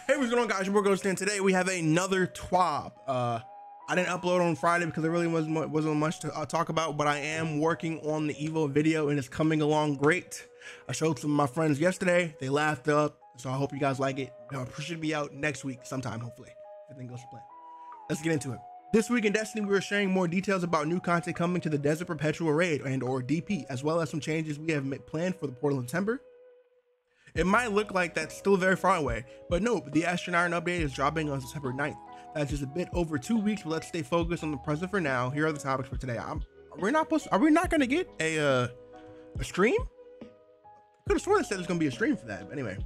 Hey, what's going on, guys? Your boy Ghost, and today we have another TWAB. I didn't upload on Friday because there really wasn't much to talk about, but I am working on the Evo video and it's coming along great. I showed some of my friends yesterday. They laughed up, so I hope you guys like it. It should be out next week sometime, hopefully. Everything goes to plan. Let's get into it. This week in Destiny, we are sharing more details about new content coming to the Desert Perpetual Raid and or DP, as well as some changes we have planned for the Portal in September. It might look like that's still very far away, but no, the Astronaut update is dropping on September 9th. That's just a bit over 2 weeks, but let's stay focused on the present for now. Here are the topics for today. Are we not going to get a stream? Could have sworn it said there's going to be a stream for that, but anyway.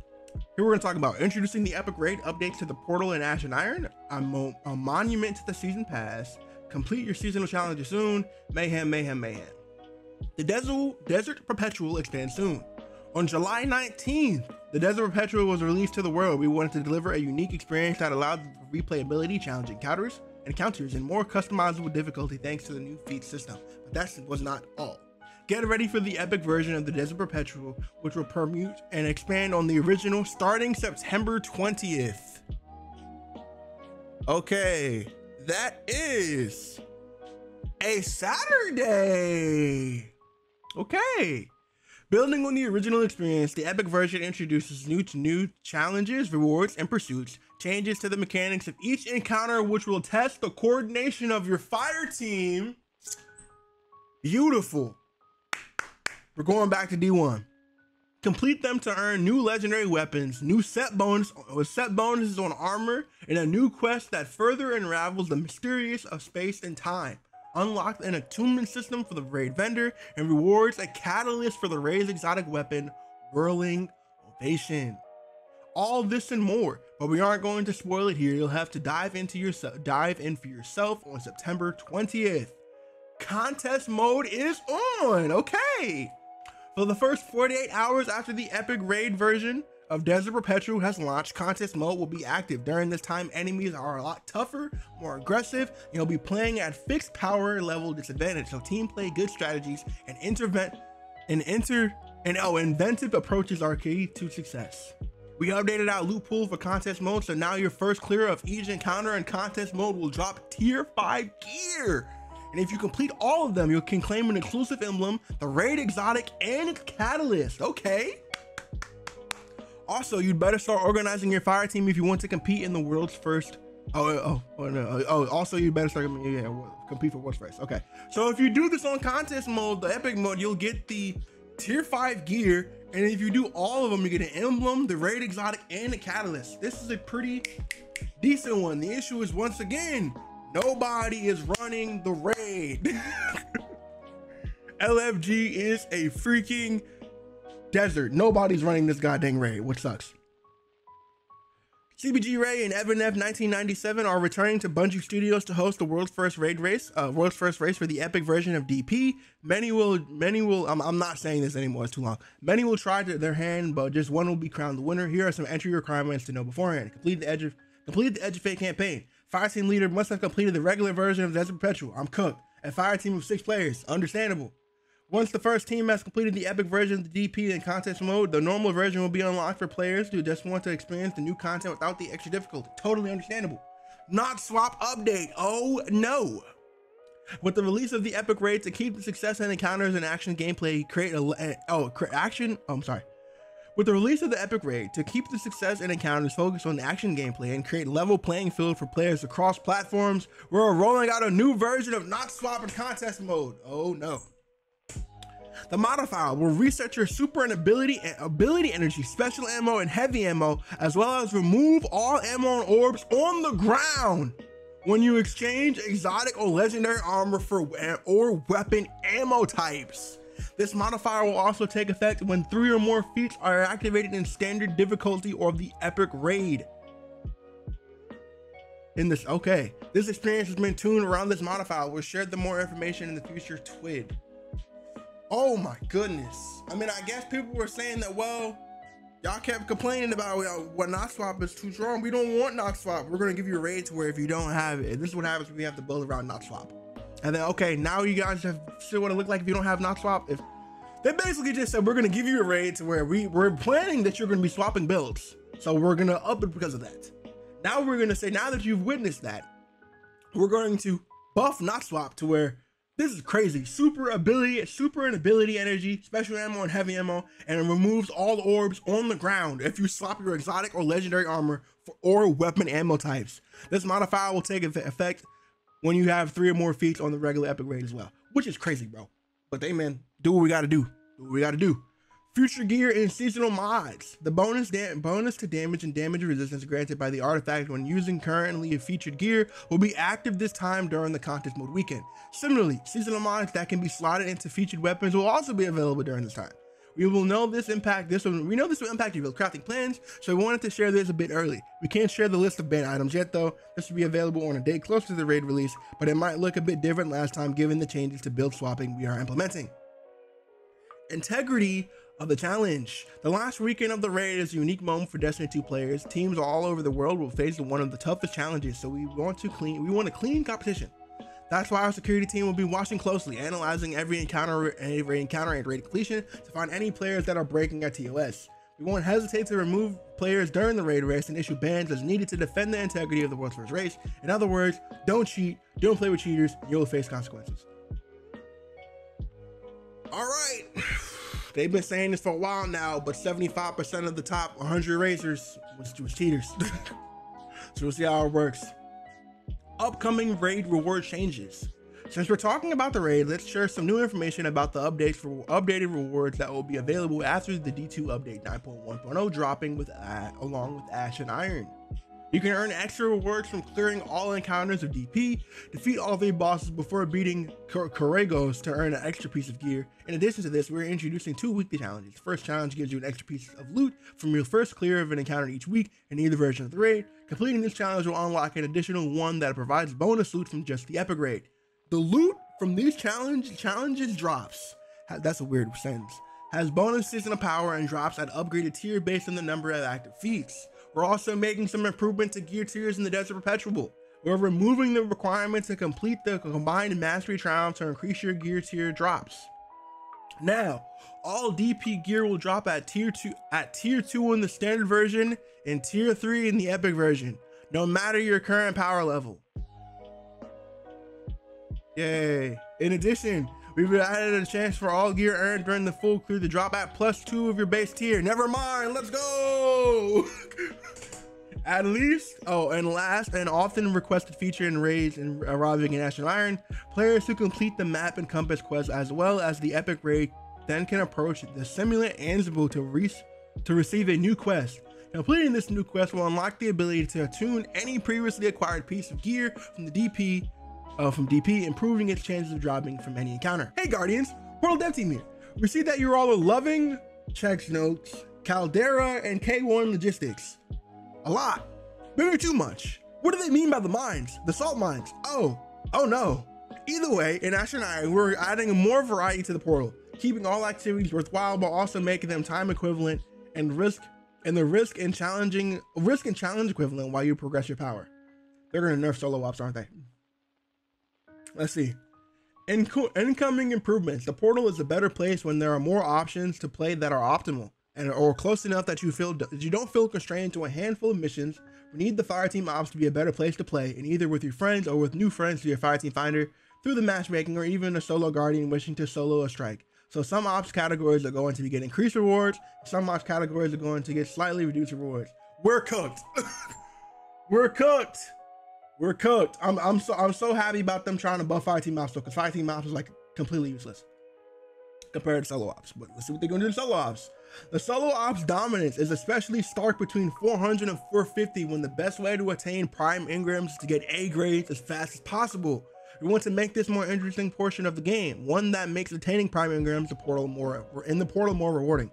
Here we're going to talk about introducing the Epic Raid, updates to the Portal and Ash and Iron, a monument to the Season Pass, complete your seasonal challenges soon, mayhem. The Desert Perpetual expands soon. On July 19th, the Desert Perpetual was released to the world. We wanted to deliver a unique experience that allowed replayability, challenging encounters, and more customizable difficulty thanks to the new feat system. But that was not all. Get ready for the epic version of the Desert Perpetual, which will permute and expand on the original starting September 20th. Okay, that is a Saturday. Okay. Building on the original experience, the epic version introduces new challenges, rewards, and pursuits, changes to the mechanics of each encounter, which will test the coordination of your fire team. Beautiful. We're going back to D1. Complete them to earn new legendary weapons, new set bonuses on armor, and a new quest that further unravels the mysterious of space and time. Unlocked an attunement system for the raid vendor and rewards a catalyst for the raid's exotic weapon, Whirling Ovation. All this and more, but we aren't going to spoil it here. You'll have to dive in for yourself on September 20th. Contest mode is on. Okay. For the first 48 hours after the epic raid version of Desert Perpetual has launched, contest mode will be active. During this time, enemies are a lot tougher, more aggressive, and you'll be playing at fixed power level disadvantage. So team play, good strategies, and inventive approaches are key to success. We updated our loot pool for contest mode, so now your first clear of each encounter in contest mode will drop tier 5 gear. And if you complete all of them, you can claim an exclusive emblem, the raid exotic, and its catalyst. Okay. Also, you'd better start organizing your fire team if you want to compete in the world's first. Also, you better start compete for world's first. Okay. So if you do this on contest mode, the epic mode, you'll get the tier 5 gear. And if you do all of them, you get an emblem, the raid exotic, and the catalyst. This is a pretty decent one. The issue is, once again, nobody is running the raid. LFG is a freaking desert. Nobody's running this goddamn raid, which sucks. CBG Ray and Evan F 1997 are returning to Bungie Studios to host the world's first race for the epic version of DP. Many will, I'm not saying this anymore, it's too long. Many will try their hand, but just one will be crowned the winner. Here are some entry requirements to know beforehand. Complete the Edge of Fate campaign. Fire team leader must have completed the regular version of Desert Perpetual. I'm cooked. A fire team of 6 players, understandable. Once the first team has completed the epic version of the DP in contest mode, the normal version will be unlocked for players who just want to experience the new content without the extra difficulty. Totally understandable. Not swap update. Oh no. With the release of the epic raid, to keep the success and encounters and action gameplay, With the release of the epic raid, to keep the success and encounters focused on the action gameplay and create level playing field for players across platforms, we're rolling out a new version of not swap in contest mode. Oh no. The modifier will reset your super and ability energy, special ammo, and heavy ammo, as well as remove all ammo and orbs on the ground when you exchange exotic or legendary armor or weapon ammo types. This modifier will also take effect when 3 or more feats are activated in standard difficulty or the epic raid. This experience has been tuned around this modifier. We'll share the more information in the future TWAB. Oh my goodness. I mean, I guess people were saying that, well, y'all kept complaining about what not swap is too strong. We don't want not swap. We're going to give you a raid to where if you don't have it, this is what happens when we have to build around not swap. And then, okay, now you guys have still what it look like if you don't have not swap. They basically just said, we're going to give you a raid to where we're planning that you're going to be swapping builds. So we're gonna up it because of that. Now we're gonna say, now that you've witnessed that, we're going to buff not swap to where this is crazy. Super and ability energy, special ammo and heavy ammo, and it removes all the orbs on the ground if you swap your exotic or legendary armor or weapon ammo types. This modifier will take effect when you have 3 or more feats on the regular epic raid as well, which is crazy, bro. But they, man, do what we gotta do. Do what we gotta do. Future gear and seasonal mods. The bonus to damage and damage resistance granted by the artifact when using currently featured gear will be active this time during the contest mode weekend. Similarly, seasonal mods that can be slotted into featured weapons will also be available during this time. We know this will impact your build crafting plans, so we wanted to share this a bit early. We can't share the list of banned items yet though. This will be available on a date closer to the raid release, but it might look a bit different last time given the changes to build swapping we are implementing. Integrity of the challenge. The last weekend of the raid is a unique moment for Destiny 2 players. Teams all over the world will face one of the toughest challenges, so we want a clean competition. That's why our security team will be watching closely, analyzing every encounter and raid completion to find any players that are breaking our TOS. We won't hesitate to remove players during the raid race and issue bans as needed to defend the integrity of the world's first race. In other words, don't cheat, don't play with cheaters, and you'll face consequences. All right. They've been saying this for a while now, but 75% of the top 100 racers was cheaters. So we'll see how it works. Upcoming raid reward changes. Since we're talking about the raid, let's share some new information about the updates for updated rewards that will be available after the D2 update 9.1.0 dropping along with Ash and Iron. You can earn extra rewards from clearing all encounters of DP, defeat all 3 bosses before beating Corregos to earn an extra piece of gear. In addition to this, we're introducing 2 weekly challenges. First challenge gives you an extra piece of loot from your first clear of an encounter each week in either version of the raid. Completing this challenge will unlock an additional one that provides bonus loot from just the epic raid. The loot from these challenges drops. That's a weird sentence. Has bonus seasonal power and drops at upgraded tier based on the number of active feats. We're also making some improvement to gear tiers in the Desert Perpetual. We're removing the requirement to complete the combined mastery triumph to increase your gear tier drops. Now, all DP gear will drop at tier 2 in the standard version and tier 3 in the epic version, no matter your current power level. Yay. In addition, we've added a chance for all gear earned during the full clear to drop at +2 of your base tier. Never mind, let's go! At least, and last and often requested feature in raids and arriving in Ash and Iron, players who complete the map and compass quest as well as the epic raid then can approach the simulant Ansible to receive a new quest. Completing this new quest will unlock the ability to attune any previously acquired piece of gear from the DP, improving its chances of dropping from any encounter. Hey Guardians, Portal Dev Team here. We see that you're all loving checks notes, Caldera, and K1 logistics. A lot, maybe too much. What do they mean by the mines? The salt mines? Oh no. Either way, in Ash and Iron, we're adding more variety to the portal, keeping all activities worthwhile, but also making them time equivalent and risk and challenge equivalent while you progress your power. They're gonna nerf solo ops, aren't they? Let's see. Incoming improvements. The portal is a better place when there are more options to play that are optimal or close enough that you don't feel constrained to a handful of missions. We need the Fireteam ops to be a better place to play, and either with your friends or with new friends to your Fireteam finder through the matchmaking, or even a solo guardian wishing to solo a strike. So some ops categories are going to get increased rewards. Some ops categories are going to get slightly reduced rewards. We're cooked. We're cooked. We're cooked. I'm so happy about them trying to buff Fireteam ops though, because Fireteam ops is like completely useless compared to solo ops. But let's see what they're gonna do in solo ops. The solo ops dominance is especially stark between 400 and 450 when the best way to attain prime engrams is to get A grades as fast as possible. We want to make this more interesting portion of the game, one that makes attaining prime engrams in the portal more rewarding.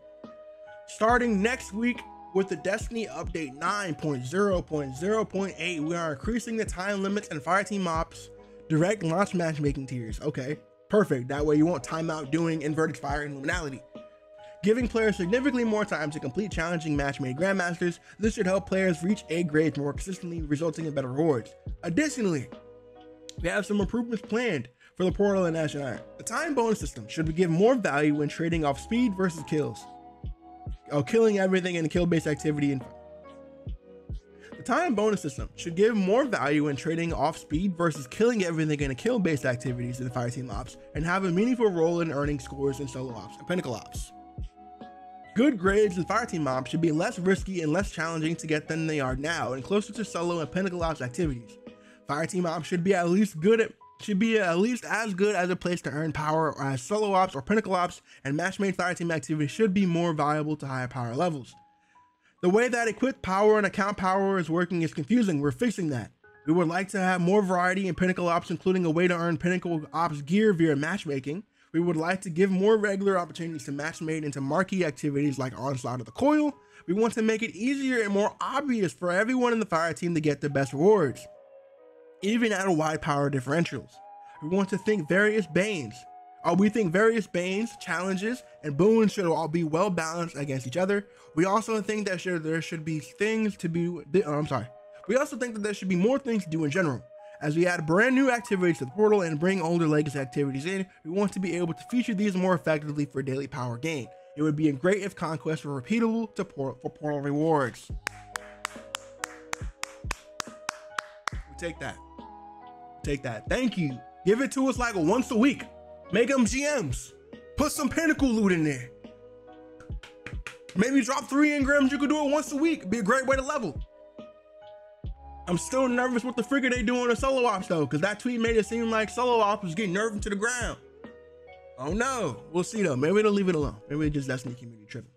Starting next week with the Destiny update 9.0.0.8, we are increasing the time limits and Fireteam ops direct launch matchmaking tiers. Okay, perfect. That way you won't time out doing inverted fire and luminality. Giving players significantly more time to complete challenging match-made grandmasters. This should help players reach A grades more consistently, resulting in better rewards. Additionally, we have some improvements planned for the portal and Ash and Iron. The time bonus system should give more value when trading off speed versus kills. Killing everything in kill-based activity. time bonus system should give more value in trading off speed versus killing everything in a kill based activities in fireteam ops, and have a meaningful role in earning scores in solo ops and pinnacle ops. Good grades in fireteam ops should be less risky and less challenging to get than they are now, and closer to solo and pinnacle ops activities. Fireteam ops should be at least as good as a place to earn power as solo ops or pinnacle ops, and match-made fireteam activities should be more valuable to higher power levels. The way that equip power and account power is working is confusing. We're fixing that. We would like to have more variety in pinnacle ops, including a way to earn pinnacle ops gear via matchmaking. We would like to give more regular opportunities to match made into marquee activities like Onslaught of the Coil. We want to make it easier and more obvious for everyone in the fire team to get the best rewards, even at a wide power differentials. We want to think various banes. We think various banes, challenges, and boons should all be well balanced against each other. We also think that there should be things to be. We also think that there should be more things to do in general. As we add brand new activities to the portal and bring older legacy activities in, we want to be able to feature these more effectively for daily power gain. It would be great if conquests were repeatable for portal rewards. We take that. Take that. Thank you. Give it to us like once a week. Make them GMs. Put some pinnacle loot in there. Maybe drop 3 engrams. You could do it once a week. It'd be a great way to level. I'm still nervous what the frick are they doing in solo ops though, because that tweet made it seem like solo ops was getting nerfed into the ground. Oh no, we'll see though. Maybe they'll leave it alone. Maybe it's just Destiny community tripping.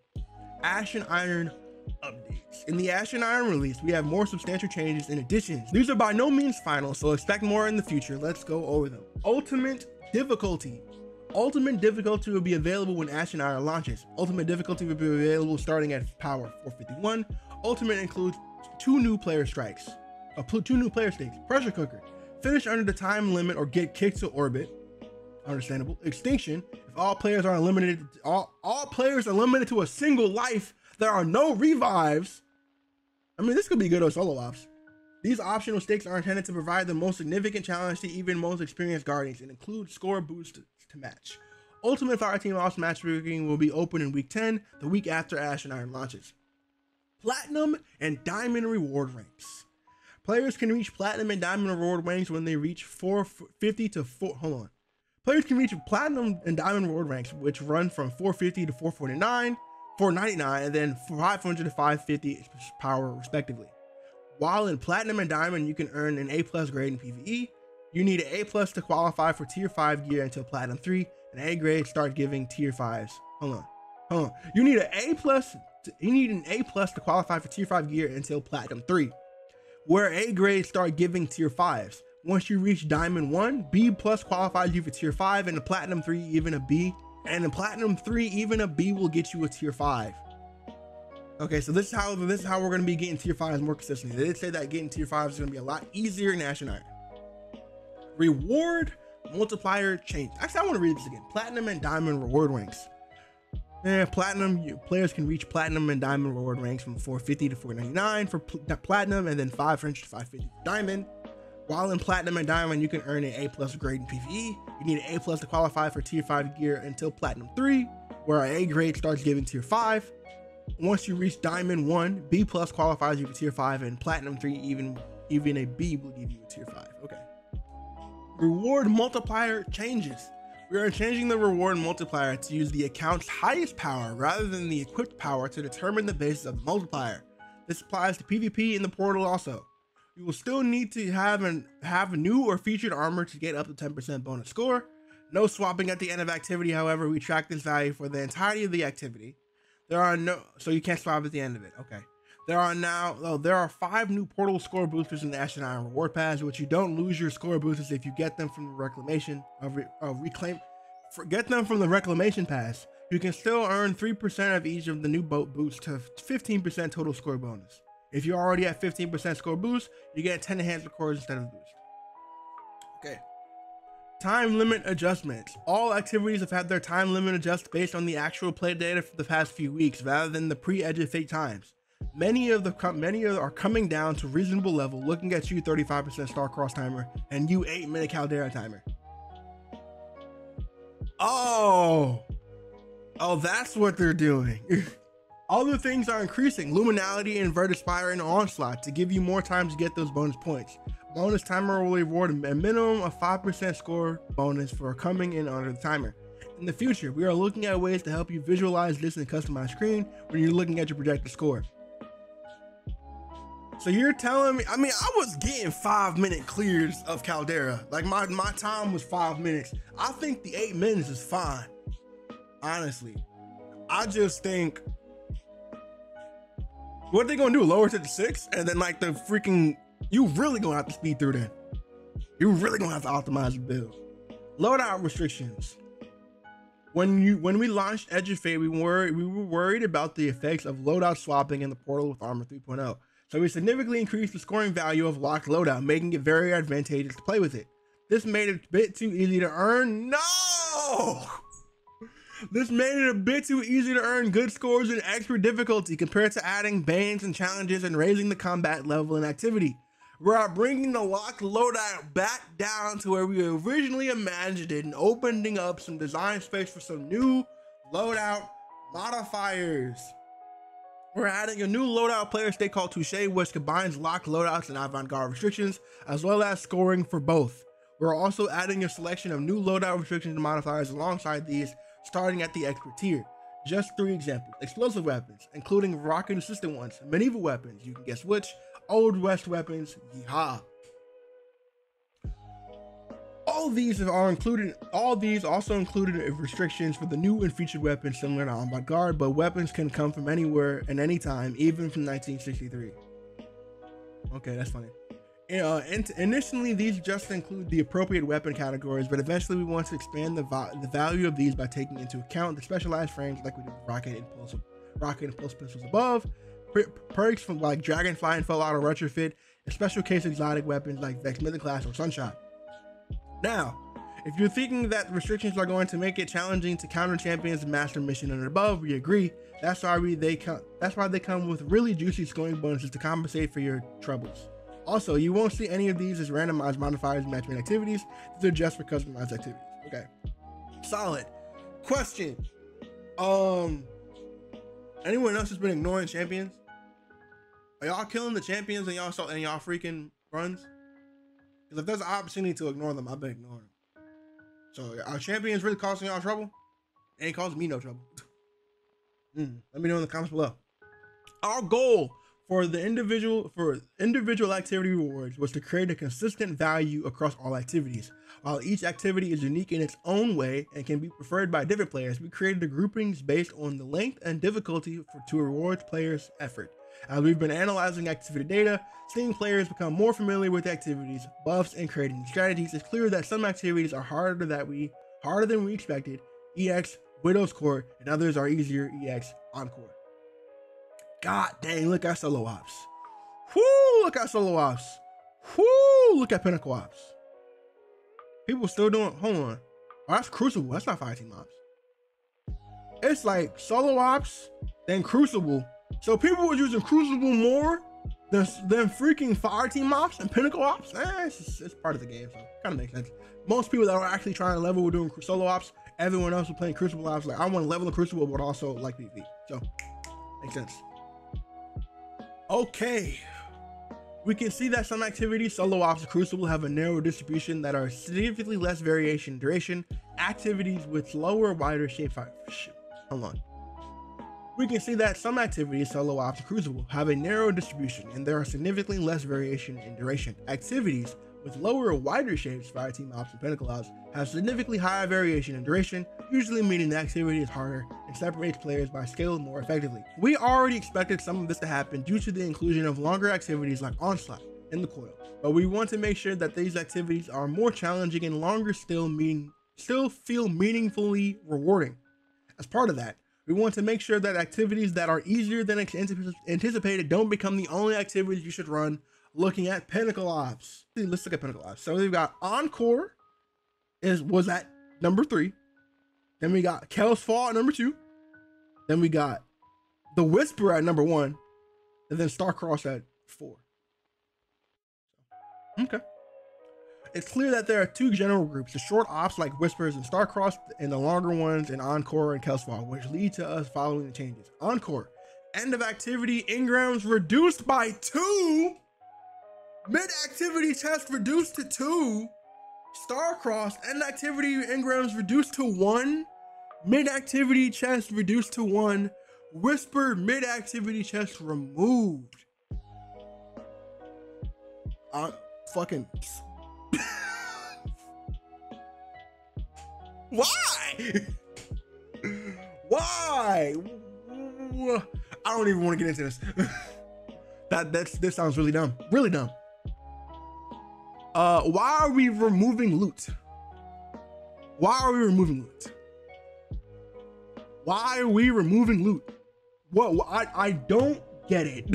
Ash and Iron updates. In the Ash and Iron release, we have more substantial changes and additions. These are by no means final, so expect more in the future. Let's go over them. Ultimate difficulty. Ultimate difficulty will be available when Ash and Iron launches. Ultimate difficulty will be available starting at power 451. Ultimate includes 2 new player strikes. 2 new player stakes. Pressure cooker. Finish under the time limit or get kicked to orbit. Understandable. Extinction. If all players are eliminated, all players are limited to a single life, there are no revives. I mean, this could be good on solo ops. These optional stakes are intended to provide the most significant challenge to even most experienced guardians and include score boosts to match. Ultimate Fireteam Ops matchmaking will be open in week 10, the week after Ash and Iron launches. Platinum and Diamond reward ranks. Players can reach Platinum and Diamond reward ranks when they reach 450 to 4. Hold on. Players can reach Platinum and Diamond reward ranks, which run from 450 to 449, 499, and then 500 to 550 power, respectively. While in Platinum and Diamond, you can earn an A+ grade in PvE. You need an A+ to qualify for Tier 5 gear until Platinum 3, and A grade start giving Tier 5s. Hold on. You need an A+. You need an A+ to qualify for Tier 5 gear until Platinum 3, where A grades start giving Tier 5s. Once you reach Diamond 1, B+ qualifies you for Tier 5, and the Platinum 3 even a B, and in Platinum 3 even a B will get you a Tier 5. Okay, so this is how we're going to be getting Tier 5s more consistently. They did say that getting Tier 5s is going to be a lot easier in Ash and Iron. Reward multiplier change. Actually, I want to read this again. Platinum and Diamond reward ranks. Platinum, players can reach Platinum and Diamond reward ranks from 450 to 499 for Platinum, and then 500 to 550 for Diamond. While in Platinum and Diamond, you can earn an A+ grade in PvE. You need an A+ to qualify for Tier 5 gear until Platinum 3, where an A grade starts giving Tier 5. Once you reach Diamond 1, B+ qualifies you for Tier 5, and Platinum 3, even a B will give you a Tier 5. Okay. Reward multiplier changes. We are changing the reward multiplier to use the account's highest power rather than the equipped power to determine the basis of the multiplier. This applies to PvP in the portal also. You will still need to have new or featured armor to get up to 10% bonus score. No swapping at the end of activity, however, we track this value for the entirety of the activity. So you can't swap at the end of it. Okay. There are 5 new portal score boosters in the Ash and Iron reward pass, which you don't lose your score boosters if you get them from the reclamation from the reclamation pass. You can still earn 3% of each of the new boat boosts to 15% total score bonus. If you're already at 15% score boost, you get 10 enhancement cores instead of boost. Okay. Time limit adjustments. All activities have had their time limit adjusted based on the actual play data for the past few weeks rather than the pre-Edge of Fate times. Many are coming down to reasonable level, looking at you 35% Starcross timer and you 8-minute Caldera timer. Oh, that's what they're doing. Other things are increasing luminality, inverted spire, and onslaught to give you more time to get those bonus points. Bonus timer will reward a minimum of 5% score bonus for coming in under the timer. In the future, we are looking at ways to help you visualize this in a customized screen when you're looking at your projected score. So you're telling me, I mean, I was getting 5-minute clears of Caldera. Like my time was 5 minutes. I think the 8 minutes is fine. Honestly, I just think, what are they gonna do? Lower it to 6? And then like the freaking, you really gonna have to speed through that. You're really gonna have to optimize the build. Loadout restrictions. When we launched Edge of Fate, we were worried about the effects of loadout swapping in the portal with Armor 3.0. So we significantly increased the scoring value of locked loadout, making it very advantageous to play with it. This made it a bit too easy to earn. No! This made it a bit too easy to earn good scores in expert difficulty compared to adding bans and challenges and raising the combat level and activity. We're bringing the locked loadout back down to where we originally imagined it and opening up some design space for some new loadout modifiers. We're adding a new loadout player state called Touche, which combines locked loadouts and avant-garde restrictions, as well as scoring for both. We're also adding a selection of new loadout restrictions and modifiers alongside these, starting at the expert tier. Just 3 examples: explosive weapons, including rocket assistant ones, medieval weapons, you can guess which, Old West weapons, yeehaw. All these also included restrictions for the new and featured weapons similar to avant-garde, but weapons can come from anywhere and anytime, even from 1963. Okay, that's funny. Initially, these just include the appropriate weapon categories, but eventually we want to expand the value of these by taking into account the specialized frames like we did with rocket and pulse pistols above, perks from like Dragonfly and Full Auto Retrofit, and special case exotic weapons like Vex Mythoclast or Sunshot. Now, if you're thinking that restrictions are going to make it challenging to counter champions in Master Mission and above, we agree. That's why they come with really juicy scoring bonuses to compensate for your troubles. Also, you won't see any of these as randomized modifiers and matchmade activities. These are just for customized activities. Okay, solid. Question: anyone else has been ignoring champions? Are y'all killing the champions and y'all freaking runs? Because if there's an opportunity to ignore them, I've been ignoring them. So are champions really causing y'all trouble? It ain't causing me no trouble. Let me know in the comments below. Our goal for individual activity rewards was to create a consistent value across all activities. While each activity is unique in its own way and can be preferred by different players, we created the groupings based on the length and difficulty to reward players' effort. As we've been analyzing activity data, seeing players become more familiar with activities, buffs, and creating strategies, it's clear that some activities are harder than we expected, EX, Widow's Court, and others are easier, EX, Encore. God dang, look at solo ops. Whoo, look at solo ops. Whoo, look at Pinnacle ops. People still doing, hold on. Oh, that's Crucible, that's not Fireteam ops. It's like solo ops, then Crucible. So people were using Crucible more than freaking Fireteam ops and Pinnacle ops. It's part of the game, so it kind of makes sense. Most people that are actually trying to level were doing solo ops. Everyone else was playing Crucible ops. Like, I want to level the Crucible, but also like PvP. So, makes sense. Okay. We can see that some activities, solo ops and Crucible, have a narrow distribution that are significantly less variation in duration. Activities with lower, wider shape hold on. We can see that some activities, solo ops and Crucible, have a narrow distribution and there are significantly less variation in duration. Activities with lower, wider shapes, Fireteam ops and Pinnacle ops, have significantly higher variation in duration, usually meaning the activity is harder and separates players by skill more effectively. We already expected some of this to happen due to the inclusion of longer activities like Onslaught in the coil, but we want to make sure that these activities are more challenging and longer still feel meaningfully rewarding. As part of that, we want to make sure that activities that are easier than anticipated don't become the only activities you should run. Looking at Pinnacle ops. Let's look at Pinnacle ops. So we've got Encore was at number 3. Then we got Kel's Fall at number 2. Then we got The Whisper at number 1. And then Starcross at 4. Okay. It's clear that there are 2 general groups, the short ops like Whispers and Starcross, and the longer ones in Encore and Kel's Fall, which lead to us following the changes. Encore End of activity engrams reduced by 2. Mid activity chest reduced to 2. Star-crossed end activity engrams reduced to 1. Mid activity chest reduced to 1. Whisper mid activity chest removed. Fucking. Why? Why? I don't even want to get into this. This sounds really dumb. Really dumb. Why are we removing loot? Why are we removing loot? Why are we removing loot? What? I don't get it.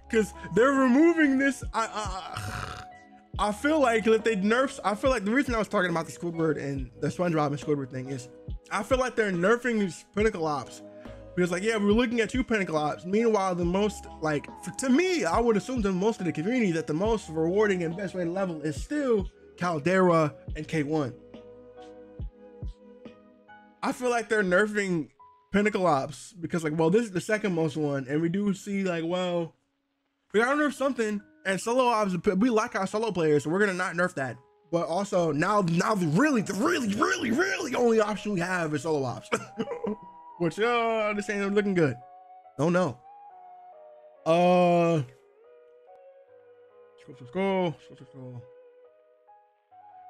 Because they're removing this. I feel like if they nerfs, I feel like the reason I was talking about the Squidward and the SpongeBob and Squidward thing is I feel like they're nerfing these pinnacle ops. Because like, yeah, we're looking at 2 pinnacle ops. Meanwhile, the most, like, to me, I would assume to most of the community that the most rewarding and best way to level is still Caldera and K1. I feel like they're nerfing pinnacle ops because like, well, this is the second most one. And we do see like, well, we gotta nerf something. And solo ops, we like our solo players, so we're gonna not nerf that. But also now the really only option we have is solo ops. Which this ain't looking good. Oh no. Scroll.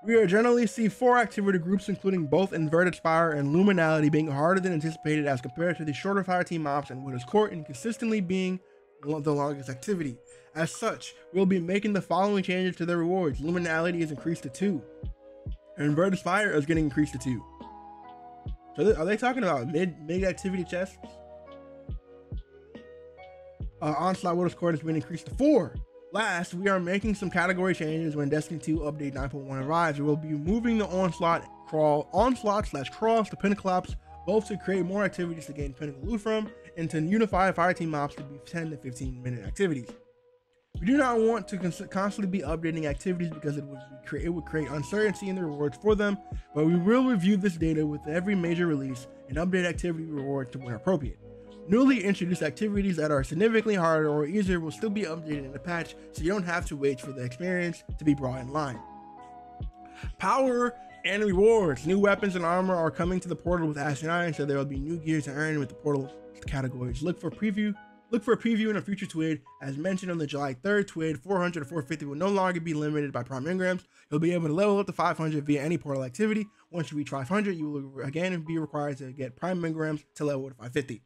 We generally see 4 activity groups, including both Inverted Spire and Luminality, being harder than anticipated as compared to the shorter Fireteam ops and Widow's Court, and consistently being the longest activity. As such, we'll be making the following changes to their rewards. Luminality is increased to 2. And Inverted Spire is getting increased to 2. So are they talking about mid activity chests? Onslaught Widow's Court has been increased to 4. Last, we are making some category changes when Destiny 2 Update 9.1 arrives. We will be moving the onslaught/crawls to pinnacle ops, both to create more activities to gain pinnacle loot from, and to unify Fireteam ops to be 10 to 15 minute activities. We do not want to constantly be updating activities because it would create uncertainty in the rewards for them, but we will review this data with every major release and update activity rewards to where appropriate. Newly introduced activities that are significantly harder or easier will still be updated in the patch, so you don't have to wait for the experience to be brought in line. Power and rewards. New weapons and armor are coming to the portal with Ash and Iron, so there will be new gear to earn with the portal categories. Look for a preview in a future TWAB. As mentioned on the July 3rd TWAB, 400 to 450 will no longer be limited by prime engrams. You'll be able to level up to 500 via any portal activity. Once you reach 500, you will again be required to get prime engrams to level to 550.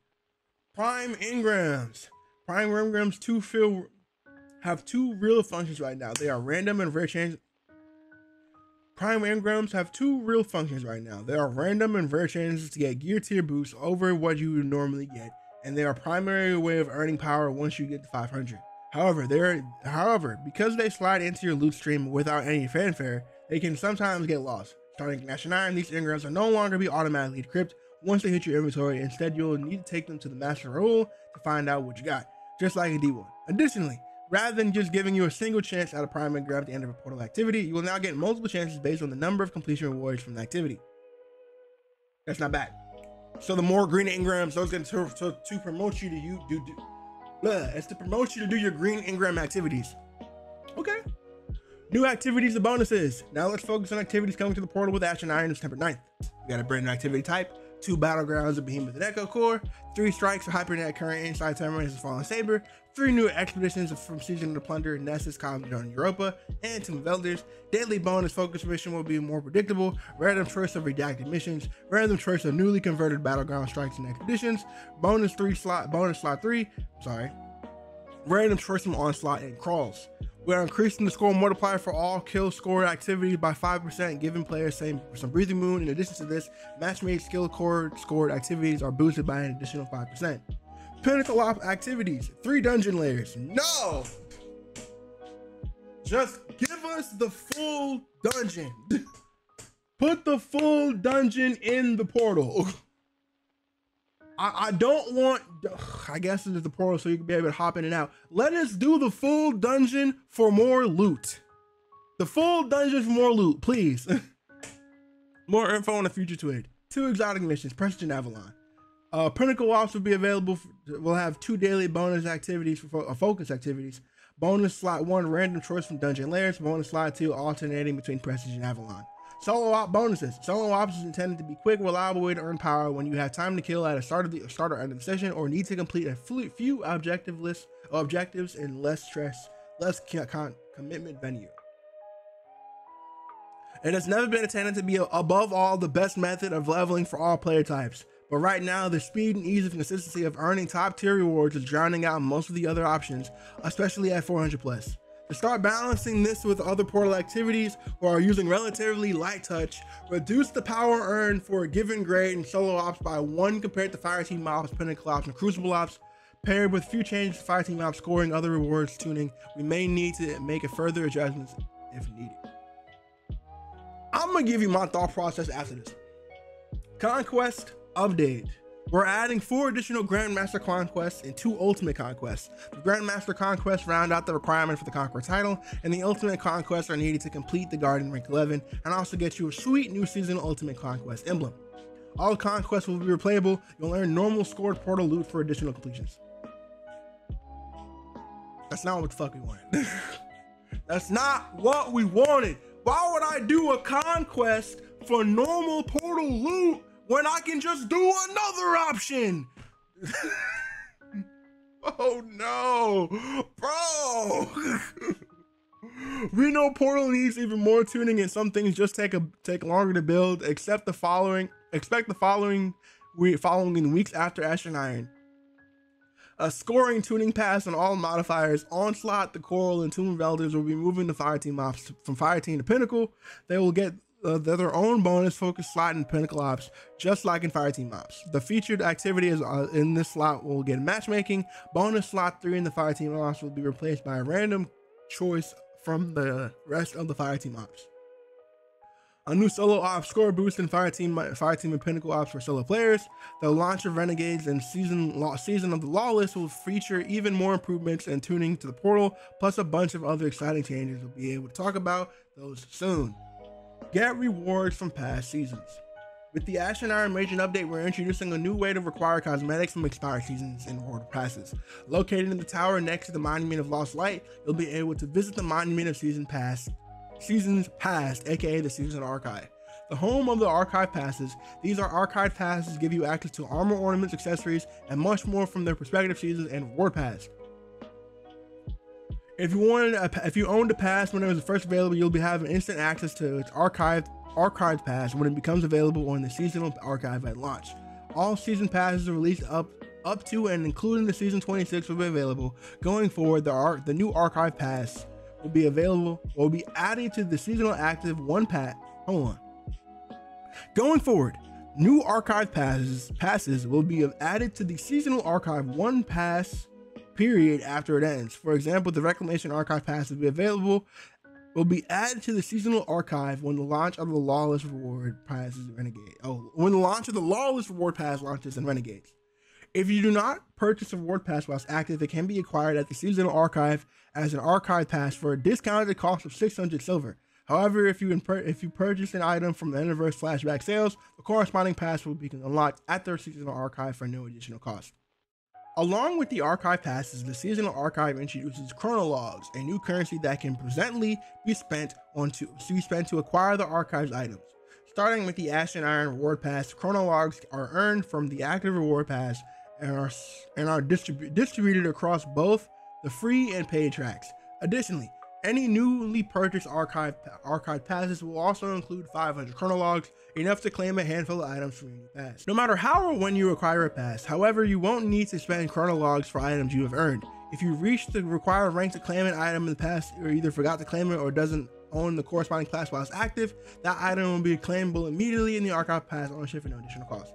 Prime engrams. Prime engrams have 2 real functions right now. They are random and rare changes. Prime engrams have 2 real functions right now. They are random and rare changes to get gear tier boosts over what you would normally get, and they are a primary way of earning power once you get to 500. However, because they slide into your loot stream without any fanfare, they can sometimes get lost. Starting Nash and Iron, these engrams will no longer be automatically decrypted once they hit your inventory. Instead, you'll need to take them to the master rule to find out what you got, just like a D1. Additionally, rather than just giving you a single chance at a prime engram at the end of a portal activity, you will now get multiple chances based on the number of completion rewards from the activity. That's not bad. So the more green engrams, those get to promote you to it's to promote you to do your green engram activities. Okay. New activities and bonuses. Now let's focus on activities coming to the portal with Ash and Iron September 9th. We got a brand new activity type, 2 battlegrounds of Behemoth and Echo Core, 3 strikes for Hypernet Current Inside Terminus and Fallen Saber, 3 new expeditions from Season of the Plunder, Nessus, Commodore, and Europa, and Tomb of Elders. Daily bonus focus mission will be more predictable, random choice of redacted missions, random choice of newly converted battleground strikes and expeditions, bonus slot 3, random choice from onslaught and crawls. We are increasing the score multiplier for all kill score activities by 5%, giving players some breathing room. In addition to this, match-made skill core scored activities are boosted by an additional 5%. Pinnacle op activities, 3 dungeon layers. No! Just give us the full dungeon. Put the full dungeon in the portal. I don't want, I guess it's the portal so you can be able to hop in and out. Let us do the full dungeon for more loot. The full dungeon for more loot, please. More info on the future TWAB. 2 exotic missions, Prestige and Avalon. Pinnacle Ops will be available. We'll have 2 daily bonus activities for focus activities. Bonus slot 1, random choice from dungeon layers. Bonus slot 2, alternating between Prestige and Avalon. Solo op bonuses. Solo ops is intended to be quick, reliable way to earn power when you have time to kill at a start or end of the session, or need to complete a few objectives in less commitment venue. It has never been intended to be above all the best method of leveling for all player types, but right now the speed and ease and consistency of earning top tier rewards is drowning out most of the other options, especially at 400 plus. To start balancing this with other portal activities or using relatively light touch, reduce the power earned for a given grade in solo ops by 1 compared to Fireteam ops, Pinnacle ops, and Crucible ops. Paired with few changes to Fireteam ops scoring, other rewards tuning, we may need to make a further adjustments if needed. I'm gonna give you my thought process after this. Conquest update. We're adding 4 additional Grandmaster Conquests and 2 Ultimate Conquests. The Grandmaster Conquests round out the requirement for the Conqueror title, and the Ultimate Conquests are needed to complete the Guardian rank 11 and also get you a sweet new seasonal Ultimate Conquest emblem. All conquests will be replayable. You'll earn normal scored portal loot for additional completions. That's not what the fuck we wanted. That's not what we wanted. Why would I do a conquest for normal portal loot when I can just do another option? Oh no, bro. We know portal needs even more tuning, and some things just take longer to build. Expect the following weeks after Ash and Iron. A scoring tuning pass on all modifiers. Onslaught, the Coral, and Tomb of Elders will be moving the Fireteam ops from Fireteam to Pinnacle. They will get their own bonus focus slot in Pinnacle ops, just like in Fireteam ops. The featured activity is in this slot will get matchmaking. Bonus slot 3 in the Fireteam ops will be replaced by a random choice from the rest of the Fireteam ops. A new solo ops score boost in Fireteam and Pinnacle ops for solo players. The launch of Renegades and season of the Lawless will feature even more improvements and tuning to the portal, plus a bunch of other exciting changes. We'll be able to talk about those soon. Get rewards from past seasons. With the Ash and Iron Radiant update, we're introducing a new way to require cosmetics from expired seasons and reward passes. Located in the tower next to the Monument of Lost Light, you'll be able to visit the Monument of Seasons Past, aka the Season Archive. The home of the Archive Passes. These are archive passes give you access to armor, ornaments, accessories, and much more from their respective seasons and reward pass. If you owned a pass when it was first available, you'll be having instant access to its archive pass when it becomes available on the seasonal archive at launch. All season passes are released up to and including the season 26 will be available. Going forward, the new archive pass will be added to the seasonal active one pass. Going forward, new archive passes will be added to the seasonal archive one pass period after it ends. For example, the Reclamation Archive Pass will be added to the seasonal archive when the launch of the Lawless Reward passes Renegade. When the launch of the Lawless Reward Pass launches in Renegades. If you do not purchase a reward pass whilst active, it can be acquired at the seasonal archive as an archive pass for a discounted cost of 600 silver. However, if you purchase an item from the Universe Flashback sales, the corresponding pass will be unlocked at their seasonal archive for no additional cost. Along with the archive passes, the seasonal archive introduces chronologs, a new currency that can presently be spent to acquire the archive's items. Starting with the Ash and Iron reward pass, chronologs are earned from the active reward pass and are distributed across both the free and paid tracks. Additionally, any newly purchased archive passes will also include 500 chronologs, enough to claim a handful of items from your new pass. No matter how or when you acquire a pass, however, you won't need to spend chronologs for items you have earned. If you reach the required rank to claim an item in the past, or either forgot to claim it or doesn't own the corresponding class while it's active, that item will be claimable immediately in the archive pass ownership for no additional cost.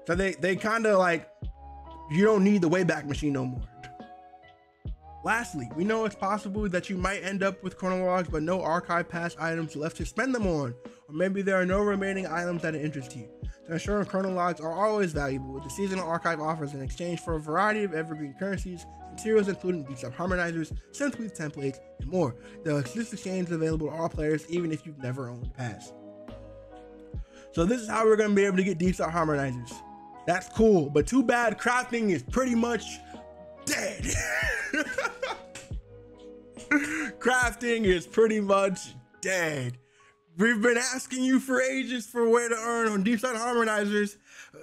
So they kind of like, you don't need the Wayback Machine no more. Lastly, we know it's possible that you might end up with chronologs but no archive pass items left to spend them on, or maybe there are no remaining items that interest you. To ensure chronologs are always valuable, the seasonal archive offers an exchange for a variety of evergreen currencies, materials including beats up harmonizers, synthweave templates, and more. This exchange is available to all players even if you've never owned a pass. So this is how we're going to be able to get deep start harmonizers. That's cool, but too bad crafting is pretty much dead. Crafting is pretty much dead. We've been asking you for ages for a way to earn on deep side harmonizers,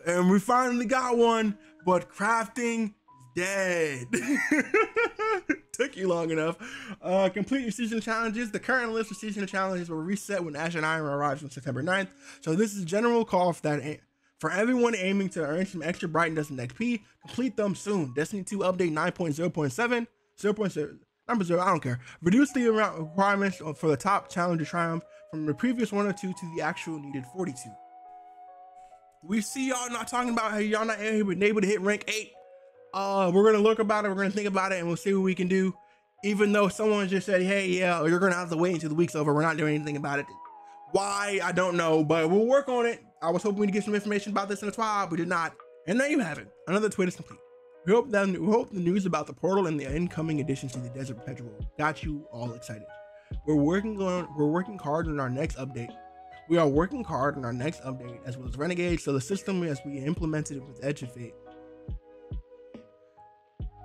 and we finally got one, but crafting is dead. Took you long enough. Complete your seasonal challenges. The current list of seasonal challenges will reset when Ash and Iron arrives on September 9th. So this is a general call for everyone aiming to earn some extra brightness and XP. Complete them soon. Destiny 2 update 9.0.7, 0.0, number 0, I don't care. Reduce the requirements for the top challenge to triumph from the previous 102 to the actual needed 42. We see y'all not talking about how y'all not able to hit rank 8. We're gonna look about it, we're gonna think about it, and we'll see what we can do. Even though someone just said, hey, yeah, you're gonna have to wait until the week's over, we're not doing anything about it. Why, I don't know, but we'll work on it. I was hoping to get some information about this in the TWAB, we did not. And there you have it, another tweet is complete. We hope the news about the portal and the incoming additions to the Desert Perpetual got you all excited. We're working hard on our next update. We are working hard on our next update, as well as Renegade, so the system as we implemented it with Edge of Fate.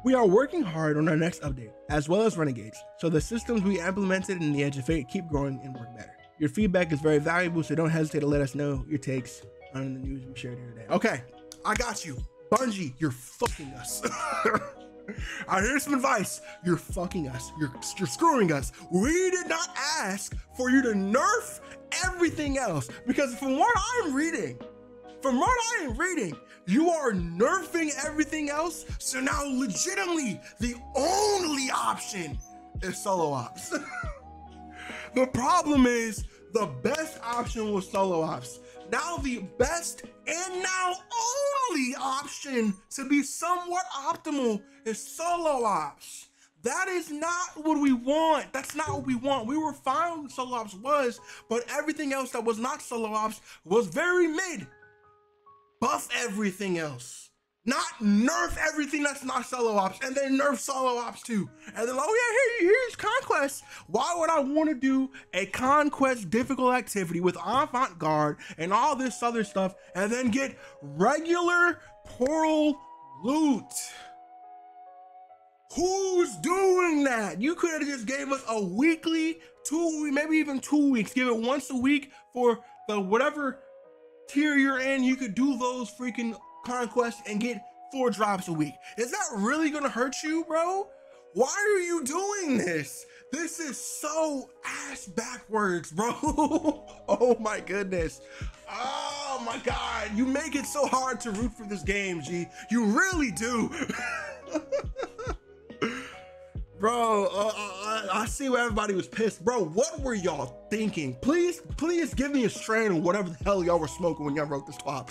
We are working hard on our next update, as well as Renegades, so the systems we implemented in the Edge of Fate keep growing and work better. Your feedback is very valuable, so don't hesitate to let us know your takes on the news we shared here today. Okay, I got you. Bungie, you're fucking us. Here's some advice. You're fucking us. You're screwing us. We did not ask for you to nerf everything else, because from what I'm reading, you are nerfing everything else. So now legitimately the only option is solo ops. The problem is the best option was solo ops. Now the best and now only option to be somewhat optimal is solo ops. That is not what we want. That's not what we want. We were fine when solo ops was, but everything else that was not solo ops was very mid. Buff everything else. Not nerf everything that's not solo ops, and then nerf solo ops too. And then, oh yeah, here's Conquest. Why would I want to do a Conquest difficult activity with avant-garde and all this other stuff, and then get regular portal loot? Who's doing that? You could have just gave us a weekly, maybe even 2 weeks. Give it once a week for the whatever tier you're in. You could do those freaking Conquest and get 4 drops a week. Is that really gonna hurt you, bro? Why are you doing this? This is so ass backwards, bro. Oh my goodness. Oh my God. You make it so hard to root for this game, G. You really do. Bro, I see where everybody was pissed. Bro, what were y'all thinking? Please give me a strain of whatever the hell y'all were smoking when y'all wrote this TWAB.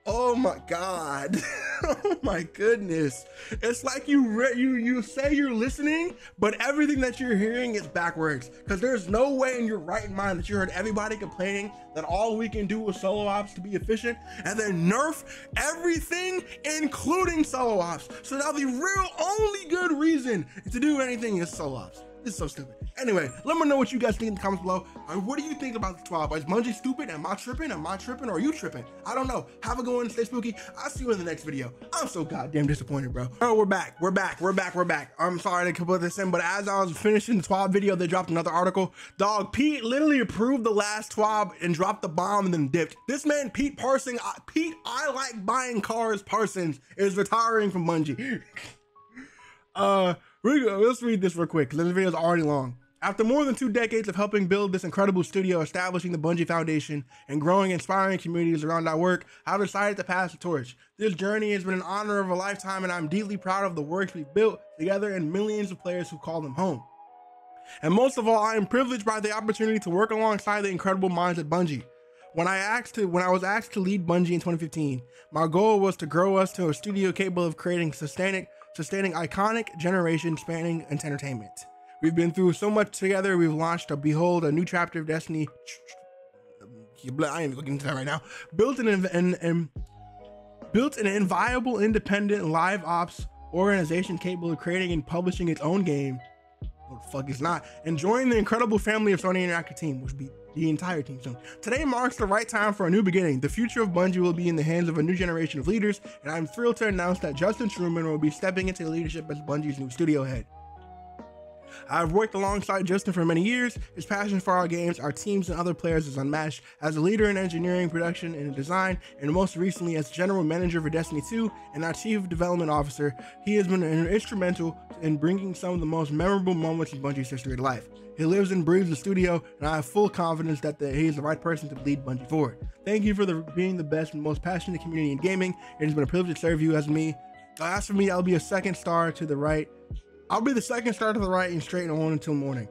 Oh my God. Oh my goodness. It's like you say you're listening, but everything that you're hearing is backwards, because there's no way in your right mind that you heard everybody complaining that all we can do is solo ops to be efficient, and then nerf everything, including solo ops. So now the real only good reason to do anything is solo ops. This is so stupid. Anyway, let me know what you guys think in the comments below. What do you think about the TWAB? Is Bungie stupid? Am I tripping? Am I tripping? Or are you tripping? I don't know. Have a good one. Stay spooky. I'll see you in the next video. I'm so goddamn disappointed, bro. Oh, we're back. I'm sorry to put this in, but as I was finishing the TWAB video, they dropped another article. Dog, Pete literally approved the last TWAB and dropped the bomb and then dipped. This man, Pete Parsons, I like buying cars Parsons, is retiring from Bungie. Let's read this real quick, because this video is already long. After more than 2 decades of helping build this incredible studio, establishing the Bungie Foundation, and growing inspiring communities around our work, I've decided to pass the torch. This journey has been an honor of a lifetime, and I'm deeply proud of the works we've built together and millions of players who call them home. And most of all, I am privileged by the opportunity to work alongside the incredible minds at Bungie. When I was asked to lead Bungie in 2015, my goal was to grow us to a studio capable of creating sustaining iconic generation-spanning entertainment. We've been through so much together. We've launched a new chapter of Destiny. I ain't looking into that right now. Built an inviolable, independent live ops organization capable of creating and publishing its own game. No, the fuck it's not. And join the incredible family of Sony Interactive team, which will be the entire team soon. Today marks the right time for a new beginning. The future of Bungie will be in the hands of a new generation of leaders, and I'm thrilled to announce that Justin Truman will be stepping into leadership as Bungie's new studio head. I've worked alongside Justin for many years. His passion for our games, our teams, and other players is unmatched. As a leader in engineering, production, and design, and most recently as general manager for Destiny 2 and our chief development officer, he has been instrumental in bringing some of the most memorable moments in Bungie's history to life. He lives and breathes the studio, and I have full confidence that he is the right person to lead Bungie forward. Thank you for being the best and most passionate community in gaming. It has been a privilege to serve you as me. As for me, I'll be a second star to the right. I'll be the second star to the right and straight on until morning.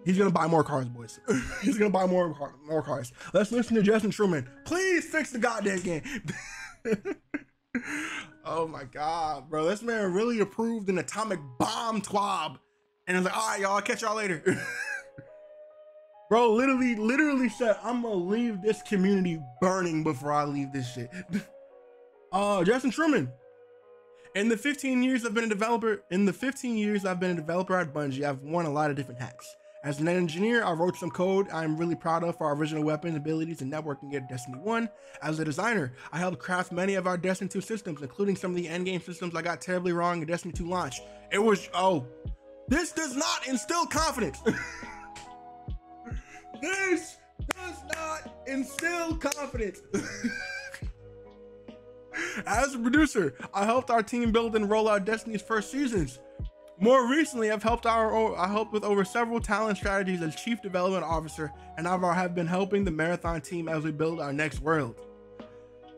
He's gonna buy more cars, boys. He's gonna buy more cars. Let's listen to Justin Truman. Please fix the goddamn game. Oh my God, bro. This man really approved an atomic bomb TWAB. And it's like, all right, y'all, I'll catch y'all later. Bro, literally said, I'm gonna leave this community burning before I leave this shit. Justin Truman. In the 15 years I've been a developer at Bungie, I've worn a lot of different hats. As an engineer, I wrote some code I'm really proud of for our original weapons, abilities, and networking at Destiny 1. As a designer, I helped craft many of our Destiny 2 systems, including some of the endgame systems I got terribly wrong in Destiny 2 launch. This does not instill confidence. This does not instill confidence. As a producer, I helped our team build and roll out Destiny's first seasons. More recently, I've helped with over several talent strategies as chief development officer, and I have been helping the Marathon team as we build our next world.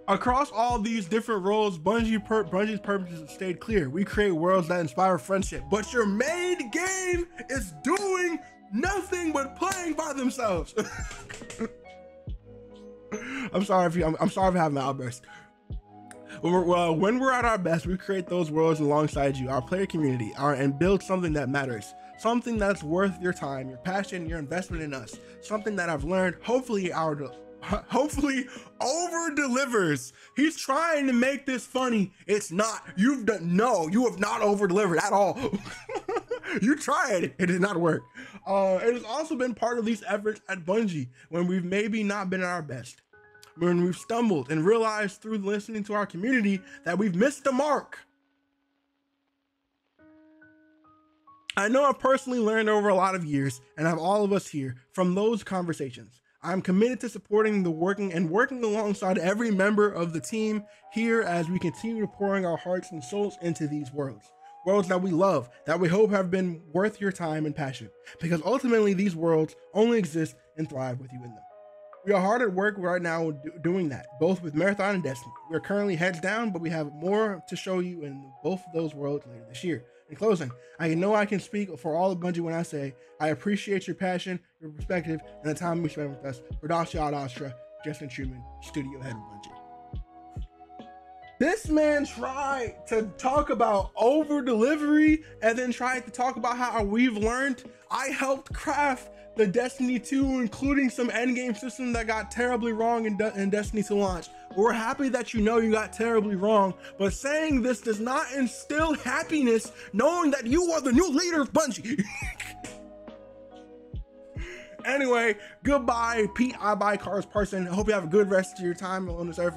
Across all these different roles, Bungie's purpose has stayed clear. We create worlds that inspire friendship, but your main game is doing nothing but playing by themselves. I'm sorry if I'm having an outburst. When we're at our best, we create those worlds alongside you, our player community, and build something that matters. Something that's worth your time, your passion, your investment in us. Something that I've learned, hopefully over delivers. He's trying to make this funny. It's not. You have not over delivered at all. You tried, it did not work. It has also been part of these efforts at Bungie when we've maybe not been at our best. When we've stumbled and realized through listening to our community that we've missed the mark. I know I've personally learned over a lot of years, and have all of us here, from those conversations. I'm committed to supporting the working alongside every member of the team here as we continue pouring our hearts and souls into these worlds. Worlds that we love, that we hope have been worth your time and passion. Because ultimately these worlds only exist and thrive with you in them. We are hard at work right now doing that, both with Marathon and Destiny. We're currently heads down, but we have more to show you in both of those worlds later this year. In closing, I know I can speak for all of Bungie when I say, I appreciate your passion, your perspective, and the time we spent with us. Radasha Ad Astra, Justin Truman, studio head of Bungie. This man tried to talk about over delivery and then tried to talk about how we've learned. I helped craft the Destiny 2, including some endgame system that got terribly wrong in Destiny 2 launch. We're happy that you got terribly wrong, but saying this does not instill happiness knowing that you are the new leader of Bungie. Anyway, goodbye, Pete, I buy cars person. I hope you have a good rest of your time on this earth.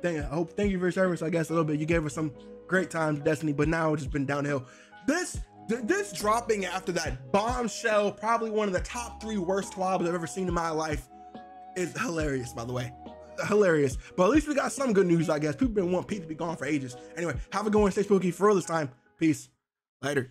Thank you for your service, I guess, a little bit. You gave us some great times in Destiny, but now it's just been downhill. This dropping after that bombshell, probably one of the top 3 worst TWABs I've ever seen in my life, is hilarious, by the way. Hilarious. But at least we got some good news, I guess. People been wanting Pete to be gone for ages. Anyway, have a good one. Stay spooky for all this time. Peace. Later.